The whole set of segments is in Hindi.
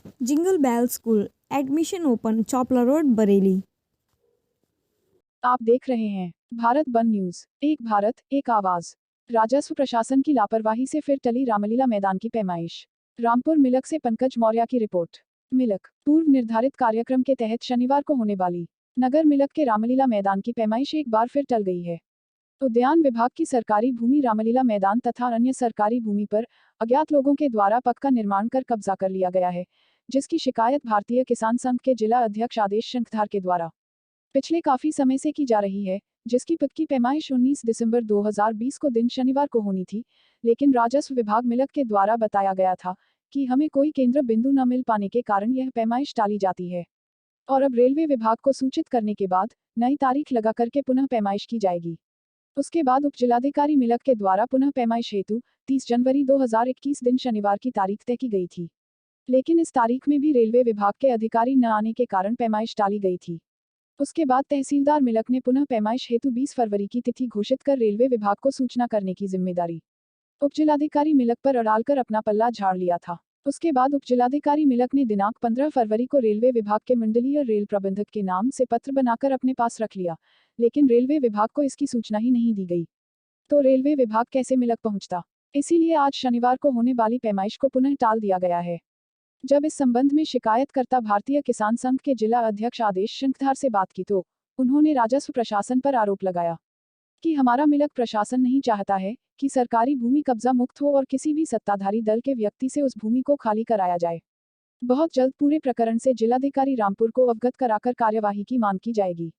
Jingle bell school admission open Chaupla road Bareilly. आप देख रहे हैं भारत बंद न्यूज। एक भारत एक आवाज। राजस्व प्रशासन की लापरवाही से फिर टली रामलीला मैदान की पैमाइश। रामपुर मिलक से पंकज मौर्य की रिपोर्ट। मिलक पूर्व निर्धारित कार्यक्रम के तहत शनिवार को होने वाली नगर मिलक के रामलीला मैदान की पैमाइश एक बार फिर टल गई है। उद्यान विभाग की सरकारी भूमि रामलीला मैदान तथा अन्य सरकारी भूमि पर अज्ञात लोगों के द्वारा पथ का निर्माण कर कब्जा कर लिया गया है, जिसकी शिकायत भारतीय किसान संघ के जिला अध्यक्ष आदेश शंखधार के द्वारा पिछले काफी समय से की जा रही है, जिसकी पथ की पैमाइश 19 दिसंबर 2020 को दिन शनिवार को होनी थी, लेकिन राजस्व विभाग मिलक के द्वारा बताया गया था कि हमें कोई केंद्र बिंदु न मिल पाने के कारण यह पैमाइश टाली जाती है और अब रेलवे विभाग को सूचित करने के बाद नई तारीख लगा करके पुनः पैमाइश की जाएगी। उसके बाद उप जिलाधिकारी मिलक के द्वारा पुनः पैमाइश हेतु 30 जनवरी 2021 दिन शनिवार की तारीख तय की गई थी, लेकिन इस तारीख में भी रेलवे विभाग के अधिकारी न आने के कारण पैमाइश टाली गई थी। उसके बाद तहसीलदार मिलक ने पुनः पैमाइश हेतु 20 फरवरी की तिथि घोषित कर रेलवे विभाग को सूचना करने की जिम्मेदारी उप जिलाधिकारी मिलक पर अड़ालकर अपना पल्ला झाड़ लिया था। उसके बाद उप जिलाधिकारी मिलक ने दिनांक 15 फरवरी को रेलवे विभाग के मंडलीय रेल प्रबंधक के नाम से पत्र बनाकर अपने पास रख लिया, लेकिन रेलवे विभाग को इसकी सूचना ही नहीं दी गई, तो रेलवे विभाग कैसे मिलक पहुंचता। इसीलिए आज शनिवार को होने वाली पैमाइश को पुनः टाल दिया गया है। जब इस संबंध में शिकायतकर्ता भारतीय किसान संघ के जिला अध्यक्ष आदेश शंखधार से बात की तो उन्होंने राजस्व प्रशासन पर आरोप लगाया कि हमारा मिलक प्रशासन नहीं चाहता है कि सरकारी भूमि कब्जा मुक्त हो और किसी भी सत्ताधारी दल के व्यक्ति से उस भूमि को खाली कराया जाए। बहुत जल्द पूरे प्रकरण से जिलाधिकारी रामपुर को अवगत कराकर कार्यवाही की मांग की जाएगी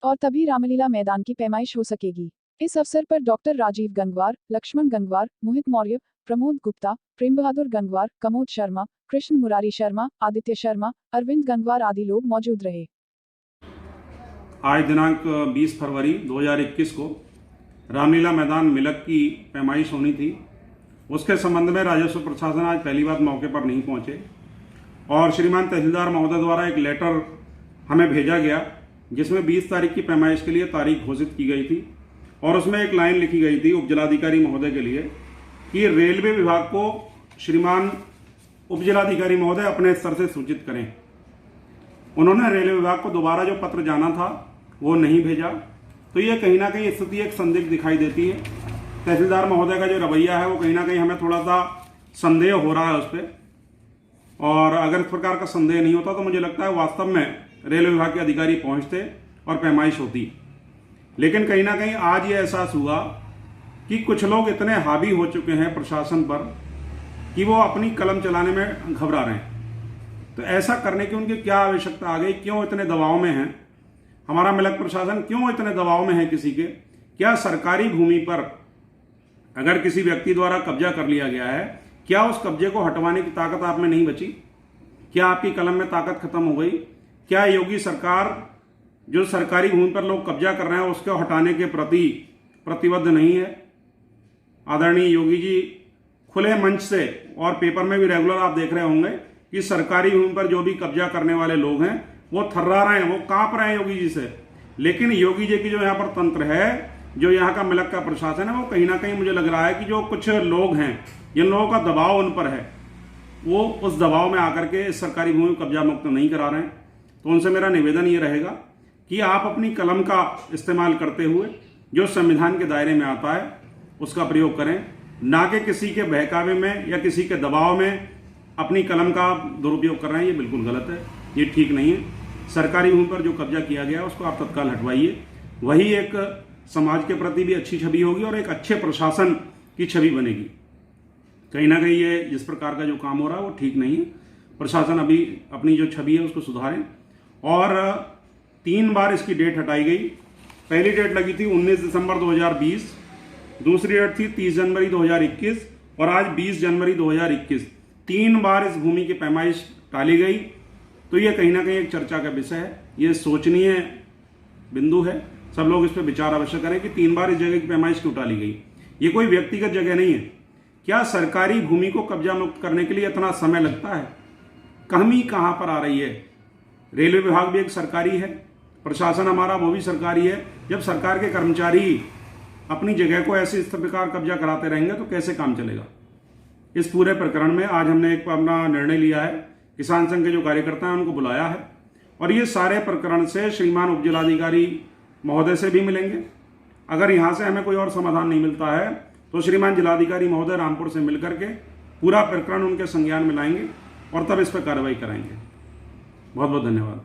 और तभी रामलीला मैदान की पैमाइश हो सकेगी। इस अवसर पर डॉक्टर राजीव गंगवार, लक्ष्मण गंगवार, मोहित मौर्य, प्रमोद गुप्ता, प्रेम बहादुर गंगवार, कमोद शर्मा, कृष्ण मुरारी शर्मा, आदित्य शर्मा, अरविंद गंगवार आदि लोग मौजूद रहे। आज दिनांक 20 फरवरी 2021 को रामलीला मैदान मिलक की पैमाइश होनी थी। उसके संबंध में राजस्व प्रशासन आज पहली बार मौके पर नहीं पहुंचे और श्रीमान तहसीलदार महोदय द्वारा एक लेटर हमें भेजा गया, जिसमें 20 तारीख की पैमाइश के लिए तारीख घोषित की गई थी और उसमें एक लाइन लिखी गई थी उप जिलाधिकारी महोदय के लिए कि रेलवे विभाग को श्रीमान उप जिलाधिकारी महोदय अपने स्तर से सूचित करें। उन्होंने रेलवे विभाग को दोबारा जो पत्र जाना था वो नहीं भेजा, तो ये कहीं ना कहीं स्थिति एक संदिग्ध दिखाई देती है। तहसीलदार महोदय का जो रवैया है वो कहीं ना कहीं हमें थोड़ा सा संदेह हो रहा है उस पर, और अगर इस प्रकार का संदेह नहीं होता तो मुझे लगता है वास्तव में रेलवे विभाग के अधिकारी पहुंचते और पैमाइश होती। लेकिन कहीं ना कहीं आज ये एहसास हुआ कि कुछ लोग इतने हावी हो चुके हैं प्रशासन पर कि वो अपनी कलम चलाने में घबरा रहे हैं। तो ऐसा करने की उनकी क्या आवश्यकता आ गई? क्यों इतने दबाव में हैं? हमारा मिलक प्रशासन क्यों इतने दबाव में है किसी के? क्या सरकारी भूमि पर अगर किसी व्यक्ति द्वारा कब्जा कर लिया गया है, क्या उस कब्जे को हटवाने की ताकत आप में नहीं बची? क्या आपकी कलम में ताकत खत्म हो गई? क्या योगी सरकार जो सरकारी भूमि पर लोग कब्जा कर रहे हैं उसको हटाने के प्रति प्रतिबद्ध नहीं है? आदरणीय योगी जी खुले मंच से और पेपर में भी रेगुलर आप देख रहे होंगे कि सरकारी भूमि पर जो भी कब्जा करने वाले लोग हैं वो थर्रा रहे हैं, वो कांप रहे हैं योगी जी से। लेकिन योगी जी की जो यहाँ पर तंत्र है, जो यहाँ का मिलक का प्रशासन है, वो कहीं ना कहीं मुझे लग रहा है कि जो कुछ लोग हैं, जिन लोगों का दबाव उन पर है, वो उस दबाव में आकर के इस सरकारी भूमि को कब्जा मुक्त नहीं करा रहे हैं। तो उनसे मेरा निवेदन ये रहेगा कि आप अपनी कलम का इस्तेमाल करते हुए जो संविधान के दायरे में आता है उसका प्रयोग करें, ना कि किसी के बहकावे में या किसी के दबाव में अपनी कलम का दुरुपयोग कर रहे हैं। ये बिल्कुल गलत है, ये ठीक नहीं है। सरकारी भूमि पर जो कब्जा किया गया है उसको आप तत्काल हटवाइए। वही एक समाज के प्रति भी अच्छी छवि होगी और एक अच्छे प्रशासन की छवि बनेगी। कहीं ना कहीं ये जिस प्रकार का जो काम हो रहा है वो ठीक नहीं है। प्रशासन अभी अपनी जो छवि है उसको सुधारें। और 3 बार इसकी डेट हटाई गई। पहली डेट लगी थी 19 दिसंबर 2020, दूसरी डेट थी 30 जनवरी 2021 और आज 20 जनवरी 2021। 3 बार इस भूमि की पैमाइश टाली गई। तो ये कहीं ना कहीं एक चर्चा का विषय है, ये सोचनीय बिंदु है। सब लोग इस पर विचार अवश्य करें कि 3 बार इस जगह की पैमाइश क्यों टाली गई। ये कोई व्यक्तिगत जगह नहीं है। क्या सरकारी भूमि को कब्जा मुक्त करने के लिए इतना समय लगता है? कमी कहाँ पर आ रही है? रेलवे विभाग भी एक सरकारी है, प्रशासन हमारा वो भी सरकारी है। जब सरकार के कर्मचारी अपनी जगह को ऐसे इस प्रकार कब्जा कराते रहेंगे तो कैसे काम चलेगा? इस पूरे प्रकरण में आज हमने एक अपना निर्णय लिया है किसान संघ के जो कार्यकर्ता हैं उनको बुलाया है और ये सारे प्रकरण से श्रीमान उपजिलाधिकारी महोदय से भी मिलेंगे। अगर यहाँ से हमें कोई और समाधान नहीं मिलता है तो श्रीमान जिलाधिकारी महोदय रामपुर से मिलकर के पूरा प्रकरण उनके संज्ञान में लाएंगे और तब इस पर कार्रवाई कराएंगे। बहुत बहुत धन्यवाद।